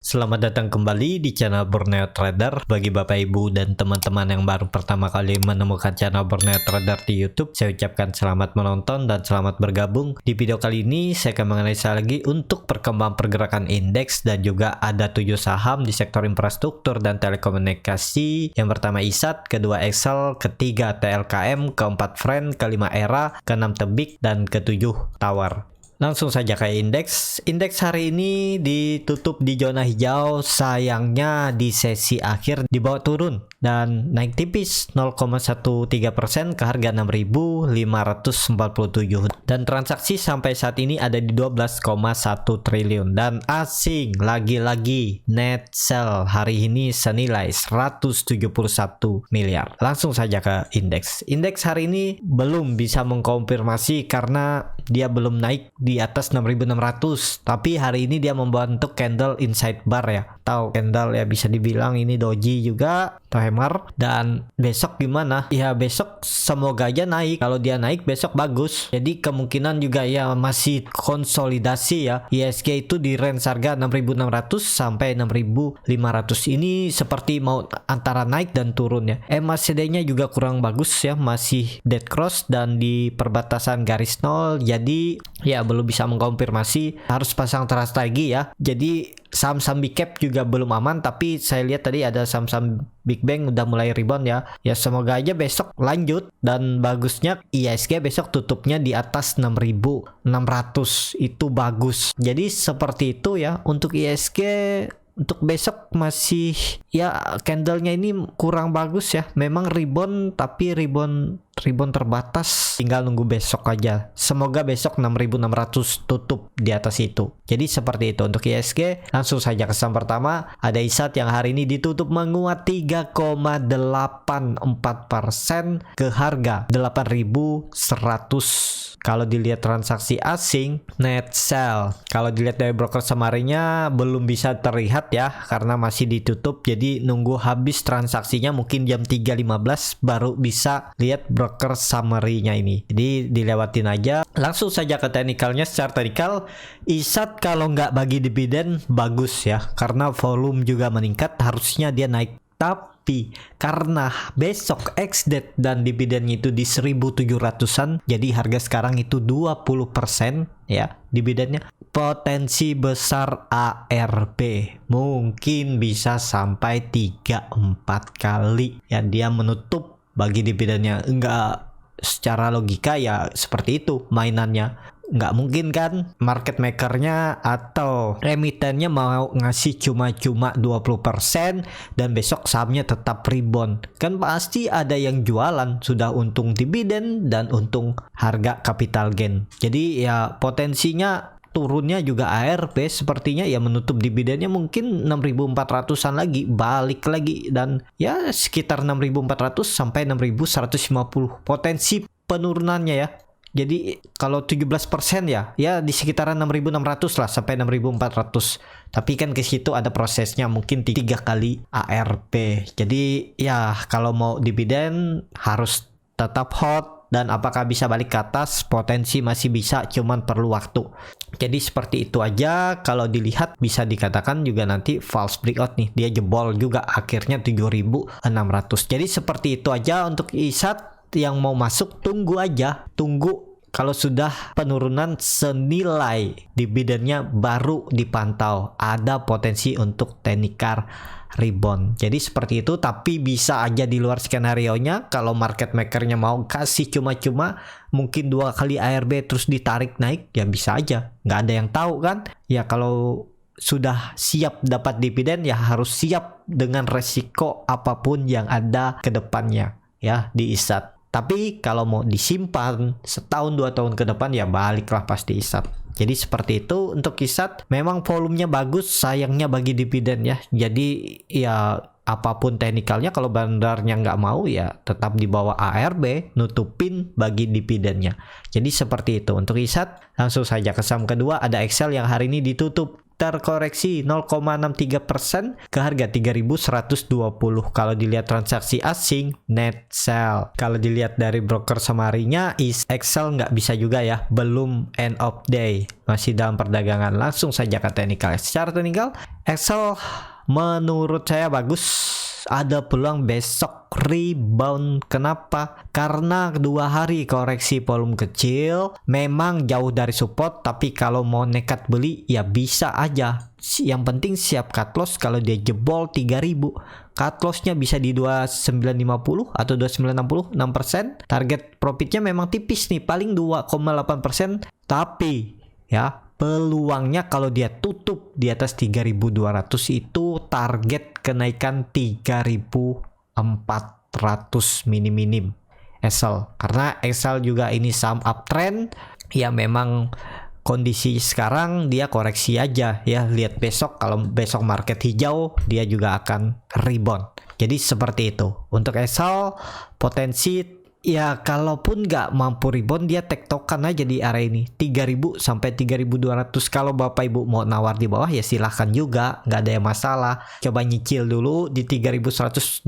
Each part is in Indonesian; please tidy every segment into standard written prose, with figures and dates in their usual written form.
Selamat datang kembali di channel Borneo Trader. Bagi Bapak Ibu dan teman-teman yang baru pertama kali menemukan channel Borneo Trader di YouTube, saya ucapkan selamat menonton dan selamat bergabung. Di video kali ini saya akan menganalisa lagi untuk perkembangan pergerakan indeks dan juga ada 7 saham di sektor infrastruktur dan telekomunikasi. Yang pertama ISAT, kedua Excel, ketiga TLKM, keempat Friend, kelima Era, keenam Tebik, dan ketujuh Tower. Langsung saja ke indeks. Indeks hari ini ditutup di zona hijau. Sayangnya di sesi akhir dibawa turun dan naik tipis 0,13% ke harga 6.547 dan transaksi sampai saat ini ada di 12,1 triliun. Dan asing lagi-lagi net sell hari ini senilai 171 miliar. Langsung saja ke indeks. Indeks hari ini belum bisa mengkonfirmasi karena dia belum naik di atas 6.600, tapi hari ini dia membentuk candle inside bar ya, atau candle ya bisa dibilang ini doji juga atau hammer. Dan besok gimana? Ya besok semoga aja naik. Kalau dia naik besok bagus. Jadi kemungkinan juga ya masih konsolidasi ya. ISG itu di range harga 6.600 sampai 6.500 ini seperti mau antara naik dan turun ya. MACD-nya juga kurang bagus ya, masih dead cross dan di perbatasan garis nol. Jadi ya belum bisa mengkonfirmasi, harus pasang strategi ya. Jadi saham-saham big cap juga belum aman, tapi saya lihat tadi ada saham-saham big bang udah mulai rebound ya. Ya semoga aja besok lanjut, dan bagusnya ISG besok tutupnya di atas 6.600 itu bagus. Jadi seperti itu ya untuk ISG. Untuk besok masih ya candlenya ini kurang bagus ya. Memang rebound tapi rebound terbatas, tinggal nunggu besok aja. Semoga besok 6.600 tutup di atas itu. Jadi seperti itu untuk ISG. Langsung saja ke saham pertama, ada ISAT yang hari ini ditutup menguat 3,84% ke harga 8.100. Kalau dilihat transaksi asing, net sell, kalau dilihat dari broker summary-nya belum bisa terlihat ya, karena masih ditutup. Jadi nunggu habis transaksinya mungkin jam 3.15 baru bisa lihat broker summary-nya ini. Jadi dilewatin aja. Langsung saja ke teknikalnya. Secara teknikal, ISAT kalau nggak bagi dividen bagus ya, karena volume juga meningkat, harusnya dia naik. Tapi karena besok ex-date dan dividennya itu di 1.700-an, jadi harga sekarang itu 20% ya dividennya. Potensi besar ARB mungkin bisa sampai 3-4 kali ya dia menutup bagi dividennya. Enggak, secara logika ya seperti itu mainannya. Nggak mungkin kan market makernya atau remitennya mau ngasih cuma-cuma 20% dan besok sahamnya tetap rebound. Kan pasti ada yang jualan, sudah untung dividen dan untung harga capital gain. Jadi ya potensinya turunnya juga ARB sepertinya ya menutup dividennya mungkin 6.400-an lagi, balik lagi, dan ya sekitar 6.400 sampai 6.150 potensi penurunannya ya. Jadi kalau 17% ya di sekitaran 6.600 lah sampai 6.400. Tapi kan ke situ ada prosesnya mungkin 3 kali ARB. Jadi ya kalau mau dividen harus tetap hot, dan apakah bisa balik ke atas, potensi masih bisa, cuman perlu waktu. Jadi seperti itu aja. Kalau dilihat bisa dikatakan juga nanti false breakout nih, dia jebol juga akhirnya 7.600. Jadi seperti itu aja untuk ISAT. Yang mau masuk tunggu aja, tunggu kalau sudah penurunan senilai dividennya baru dipantau, ada potensi untuk teknikal rebound. Jadi seperti itu, tapi bisa aja di luar skenario nya. Kalau market makernya mau kasih cuma-cuma mungkin 2 kali ARB terus ditarik naik, ya bisa aja, nggak ada yang tahu kan ya. Kalau sudah siap dapat dividen ya harus siap dengan resiko apapun yang ada ke depannya ya di ISAT. Tapi kalau mau disimpan setahun 2 tahun ke depan ya baliklah pasti ISAT. Jadi seperti itu untuk ISAT. Memang volumenya bagus, sayangnya bagi dividen ya. Jadi ya apapun teknikalnya, kalau bandarnya nggak mau ya tetap di bawah ARB, nutupin bagi dividennya. Jadi seperti itu untuk ISAT. Langsung saja ke saham kedua, ada Excel yang hari ini ditutup terkoreksi 0,63% ke harga 3.120. Kalau dilihat transaksi asing, net sell. Kalau dilihat dari broker summary-nya, Excel nggak bisa juga ya, belum end of day, masih dalam perdagangan. Langsung saja ke teknikal. Secara teknikal, Excel menurut saya bagus. Ada peluang besok rebound. Kenapa? Karena 2 hari koreksi volume kecil, memang jauh dari support, tapi kalau mau nekat beli ya bisa aja. Yang penting siap cut loss. Kalau dia jebol 3000, cut lossnya bisa di 2950 atau 2960, 6%. Target profitnya memang tipis nih, paling 2,8%, tapi ya peluangnya kalau dia tutup di atas 3.200 itu target kenaikan 3.400 minim Excel. Karena Excel juga ini saham uptrend ya, memang kondisi sekarang dia koreksi aja ya. Lihat besok, kalau besok market hijau dia juga akan rebound. Jadi seperti itu untuk Excel. Potensi ya, kalaupun nggak mampu rebound, dia tektokan aja di area ini 3.000 sampai 3.200. Kalau Bapak Ibu mau nawar di bawah ya silahkan juga, nggak ada yang masalah. Coba nyicil dulu di 3.120,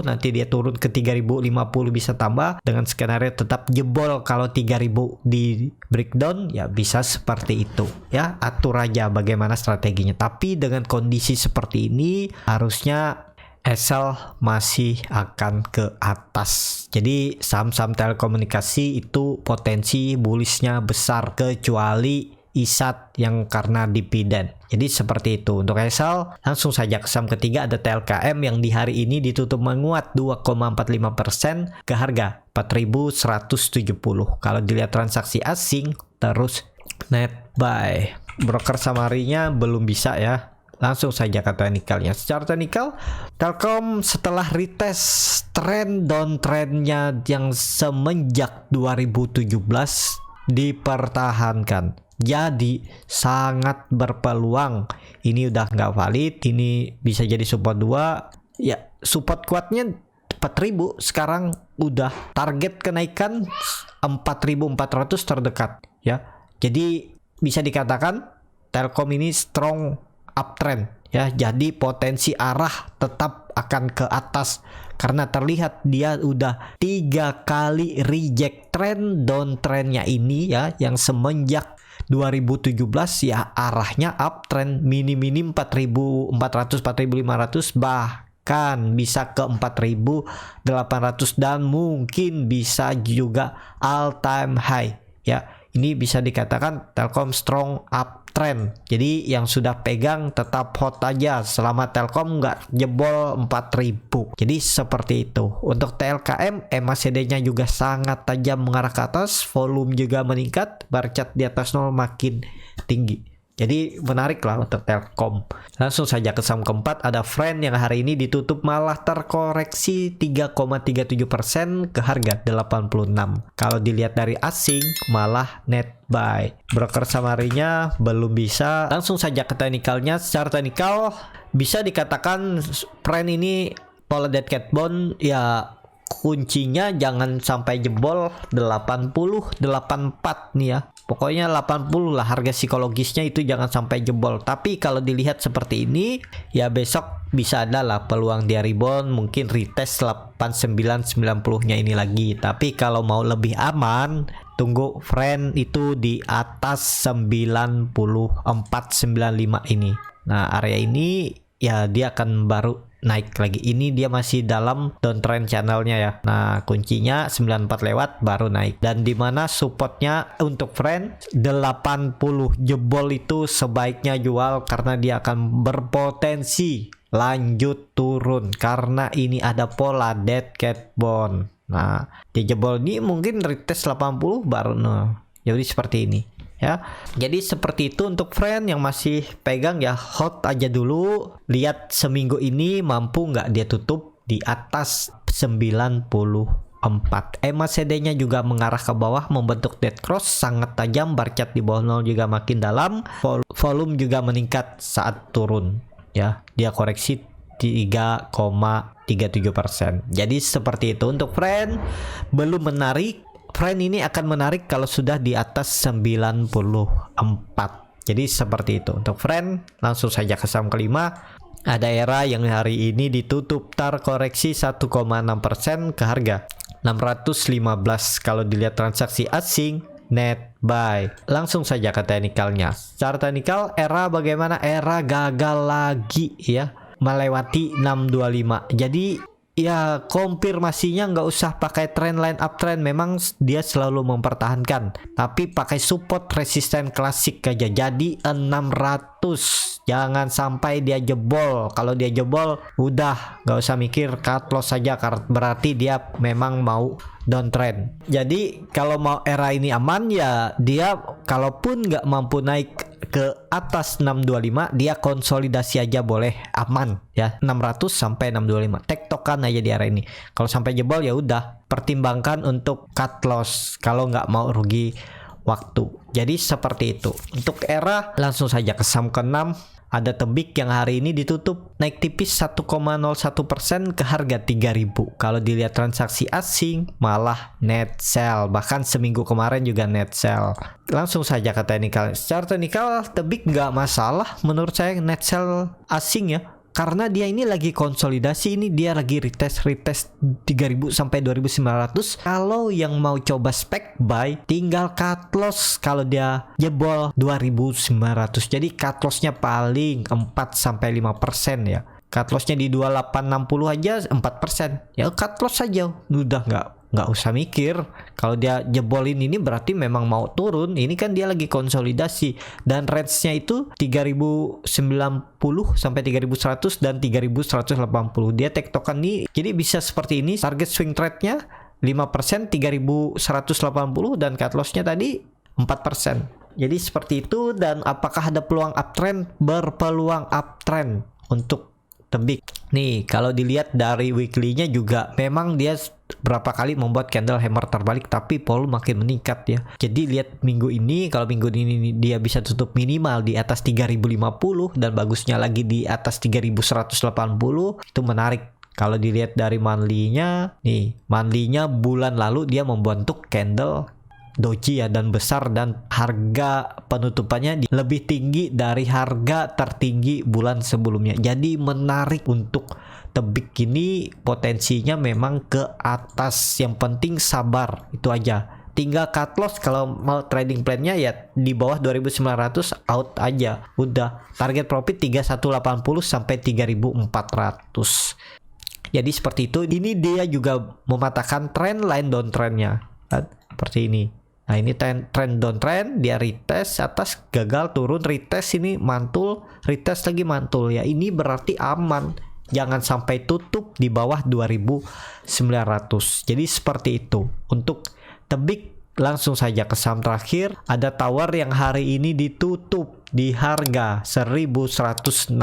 nanti dia turun ke 3.050, bisa tambah dengan skenario tetap jebol. Kalau 3.000 di breakdown ya bisa seperti itu ya, atur aja bagaimana strateginya. Tapi dengan kondisi seperti ini harusnya Excel masih akan ke atas. Jadi saham-saham telekomunikasi itu potensi bullishnya besar, kecuali ISAT yang karena dividen. Jadi seperti itu untuk Excel. Langsung saja ke saham ketiga, ada TLKM yang di hari ini ditutup menguat 2,45% ke harga 4.170. Kalau dilihat transaksi asing terus net buy. Broker summary-nya belum bisa ya. Langsung saja ke teknikalnya. Secara teknikal, Telkom setelah retest trend downtrendnya yang semenjak 2017 dipertahankan. Jadi sangat berpeluang. Ini udah nggak valid, ini bisa jadi support 2. Ya, support kuatnya 4.000, sekarang udah target kenaikan 4.400 terdekat ya. Jadi bisa dikatakan Telkom ini strong uptrend ya, jadi potensi arah tetap akan ke atas karena terlihat dia udah 3 kali reject trend downtrendnya ini ya, yang semenjak 2017 ya arahnya uptrend, minim 4.400 4.500, bahkan bisa ke 4.800 dan mungkin bisa juga all time high ya. Ini bisa dikatakan Telkom strong uptrend. Jadi yang sudah pegang tetap hot aja selama Telkom nggak jebol 4.000. Jadi seperti itu. Untuk TLKM, MACD-nya juga sangat tajam mengarah ke atas. Volume juga meningkat. Bar chart di atas 0 makin tinggi. Jadi menarik lah untuk Telkom. Langsung saja ke saham keempat, ada Friend yang hari ini ditutup malah terkoreksi 3,37% ke harga 86. Kalau dilihat dari asing malah net buy. Broker summary-nya belum bisa. Langsung saja ke teknikalnya. Secara teknikal bisa dikatakan Friend ini pola dead cat bond ya, kuncinya jangan sampai jebol 80 84 nih ya. Pokoknya 80 lah harga psikologisnya, itu jangan sampai jebol. Tapi kalau dilihat seperti ini ya, besok bisa ada lah peluang dia rebound, mungkin retest 89-90-nya ini lagi. Tapi kalau mau lebih aman, tunggu Friend itu di atas 94-95 ini. Nah, area ini ya dia akan baru naik lagi. Ini dia masih dalam downtrend channelnya ya. Nah, kuncinya 94 lewat baru naik. Dan dimana supportnya untuk Friend 80 jebol itu sebaiknya jual, karena dia akan berpotensi lanjut turun karena ini ada pola dead cat bond. Nah, di jebol ini mungkin retest 80 baru jadi seperti ini ya. Jadi seperti itu untuk Friend yang masih pegang ya, hot aja dulu. Lihat seminggu ini mampu nggak dia tutup di atas 94. MACD-nya juga mengarah ke bawah, membentuk dead cross sangat tajam. Bar chart di bawah 0 juga makin dalam. Volume juga meningkat saat turun ya. Dia koreksi 3,37%. Jadi seperti itu untuk Friend. Belum menarik. Friend ini akan menarik kalau sudah di atas 94. Jadi seperti itu. Untuk friend, langsung saja ke saham kelima. Ada Era yang hari ini ditutup terkoreksi 1,6% ke harga 615. Kalau dilihat transaksi asing, net buy. Langsung saja ke teknikalnya. Secara teknikal, Era bagaimana? Era gagal lagi ya, melewati 625. Jadi ya konfirmasinya nggak usah pakai trendline uptrend, memang dia selalu mempertahankan, tapi pakai support resisten klasik aja. Jadi 600, jangan sampai dia jebol. Kalau dia jebol udah nggak usah mikir, cut loss saja, berarti dia memang mau downtrend. Jadi kalau mau Era ini aman ya, dia kalaupun nggak mampu naik ke atas 625, dia konsolidasi aja boleh, aman ya, 600 sampai 625 tektokan aja di area ini. Kalau sampai jebol ya udah, pertimbangkan untuk cut loss kalau nggak mau rugi waktu. Jadi seperti itu. Untuk Era, langsung saja ke saham ke-6. Ada Tebik yang hari ini ditutup naik tipis 1,01% ke harga 3.000. Kalau dilihat transaksi asing malah net sell, bahkan seminggu kemarin juga net sell. Langsung saja ke teknikal. Secara teknikal Tebik nggak masalah menurut saya net sell asing ya, karena dia ini lagi konsolidasi, ini dia lagi retest 3.000 sampai 2.900. Kalau yang mau coba spec buy, tinggal cut loss kalau dia jebol 2.900. Jadi cut lossnya paling 4 sampai 5% ya. Cut lossnya di 2860 aja 4%. Ya cut loss saja, udah nggak usah mikir. Kalau dia jebolin ini berarti memang mau turun. Ini kan dia lagi konsolidasi dan range-nya itu 3090 sampai 3100 dan 3180. Dia tektokan nih. Jadi bisa seperti ini. Target swing trade-nya 5%, 3180, dan cut loss-nya tadi 4%. Jadi seperti itu. Dan apakah ada peluang uptrend? Berpeluang uptrend untuk Tebik. Nih kalau dilihat dari weekly-nya juga memang dia berapa kali membuat candle hammer terbalik, tapi volume makin meningkat ya. Jadi lihat minggu ini, kalau minggu ini dia bisa tutup minimal di atas 3050 dan bagusnya lagi di atas 3180, itu menarik. Kalau dilihat dari monthly-nya, nih monthly-nya bulan lalu dia membentuk candle doji ya, dan besar, dan harga penutupannya lebih tinggi dari harga tertinggi bulan sebelumnya. Jadi menarik untuk Tebik ini, potensinya memang ke atas. Yang penting sabar, itu aja. Tinggal cut loss kalau mau trading plan-nya ya di bawah 2.900 out aja. Udah, target profit 3180 sampai 3.400. Jadi seperti itu. Ini dia juga mematahkan trend line downtrend-nya. Seperti ini. Nah ini trend downtrend, dia retest atas, gagal, turun, retest, ini mantul, retest lagi mantul ya. Ini berarti aman, jangan sampai tutup di bawah 2.900. Jadi seperti itu untuk Tebik. Langsung saja ke saham terakhir. Ada Tower yang hari ini ditutup di harga 1.160.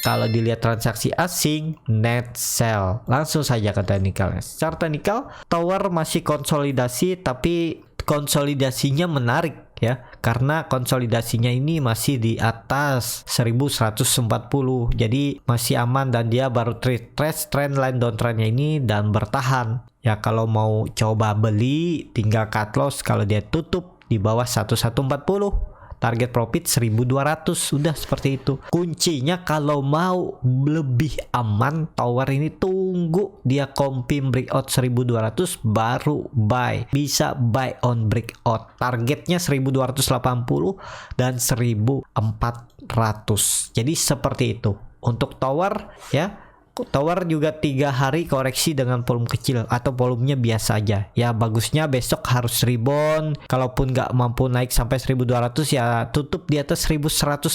Kalau dilihat transaksi asing, net sell. Langsung saja ke teknikalnya. Secara teknikal Tower masih konsolidasi, tapi konsolidasinya menarik ya, karena konsolidasinya ini masih di atas 1140. Jadi masih aman dan dia baru trace trendline downtrendnya ini dan bertahan ya. Kalau mau coba beli tinggal cut loss kalau dia tutup di bawah 1140. Target profit 1.200. Udah seperti itu. Kuncinya kalau mau lebih aman Tower ini, tunggu dia confirm breakout 1.200 baru buy. Bisa buy on breakout. Targetnya 1.280 dan 1.400. Jadi seperti itu untuk Tower ya. Tower juga 3 hari koreksi dengan volume kecil atau volumenya biasa aja ya. Bagusnya besok harus rebound. Kalaupun nggak mampu naik sampai 1.200 ya tutup di atas 1.180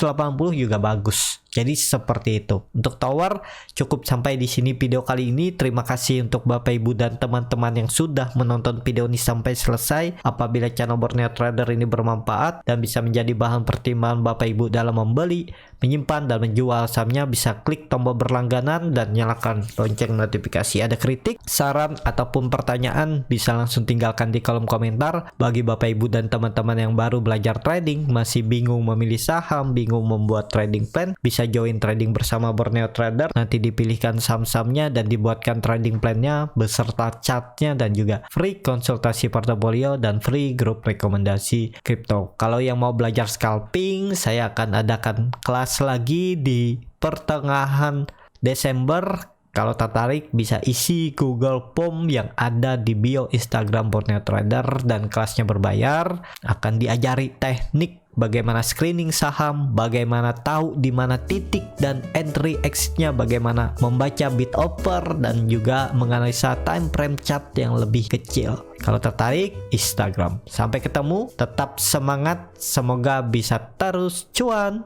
juga bagus. Jadi seperti itu untuk Tower. Cukup sampai di sini video kali ini. Terima kasih untuk Bapak Ibu dan teman-teman yang sudah menonton video ini sampai selesai. Apabila channel Borneo Trader ini bermanfaat dan bisa menjadi bahan pertimbangan Bapak Ibu dalam membeli, menyimpan dan menjual sahamnya, bisa klik tombol berlangganan dan dan nyalakan lonceng notifikasi. Ada kritik, saran, ataupun pertanyaan bisa langsung tinggalkan di kolom komentar. Bagi Bapak Ibu dan teman-teman yang baru belajar trading, masih bingung memilih saham, bingung membuat trading plan, bisa join trading bersama Borneo Trader. Nanti dipilihkan saham-sahamnya dan dibuatkan trading plannya beserta chartnya, dan juga free konsultasi portofolio dan free grup rekomendasi kripto. Kalau yang mau belajar scalping, saya akan adakan kelas lagi di pertengahan Desember. Kalau tertarik bisa isi Google Form yang ada di bio Instagram Borneo Trader, dan kelasnya berbayar. Akan diajari teknik bagaimana screening saham, bagaimana tahu di mana titik dan entry exit-nya, bagaimana membaca bid offer, dan juga menganalisa time frame chart yang lebih kecil. Kalau tertarik, Instagram. Sampai ketemu, tetap semangat, semoga bisa terus cuan.